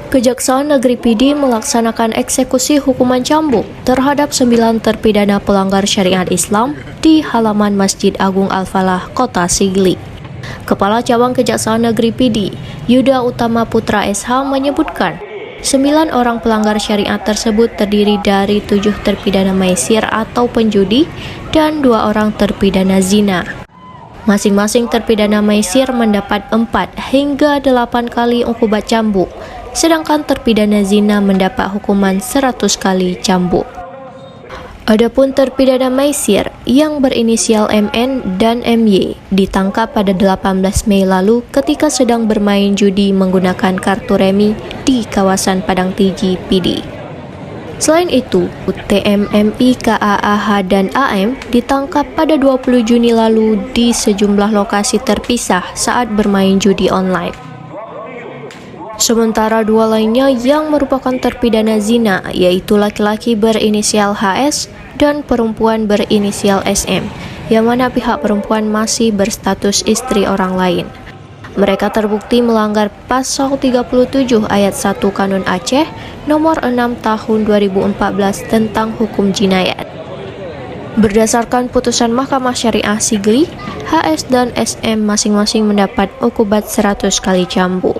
Kejaksaan Negeri PD melaksanakan eksekusi hukuman cambuk terhadap 9 terpidana pelanggar syariat Islam di halaman Masjid Agung Al-Falah, Kota Sigli. Kepala Cabang Kejaksaan Negeri PD, Yuda Utama Putra SH menyebutkan, 9 orang pelanggar syariat tersebut terdiri dari 7 terpidana maisir atau penjudi dan 2 orang terpidana zina. Masing-masing terpidana maisir mendapat 4 hingga 8 kali hukuman cambuk, sedangkan terpidana zina mendapat hukuman 100 kali cambuk. Adapun terpidana maisir yang berinisial MN dan MY ditangkap pada 18 Mei lalu ketika sedang bermain judi menggunakan kartu remi di kawasan Padang Tiji PD. Selain itu, TM, MI, KAAH, dan AM ditangkap pada 20 Juni lalu di sejumlah lokasi terpisah saat bermain judi online. Sementara 2 lainnya yang merupakan terpidana zina, yaitu laki-laki berinisial HS dan perempuan berinisial SM, yang mana pihak perempuan masih berstatus istri orang lain. Mereka terbukti melanggar Pasal 37 Ayat 1 Kanun Aceh Nomor 6 Tahun 2014 tentang Hukum Jinayat. Berdasarkan putusan Mahkamah Syariah Sigli, HS dan SM masing-masing mendapat hukuman 100 kali cambuk.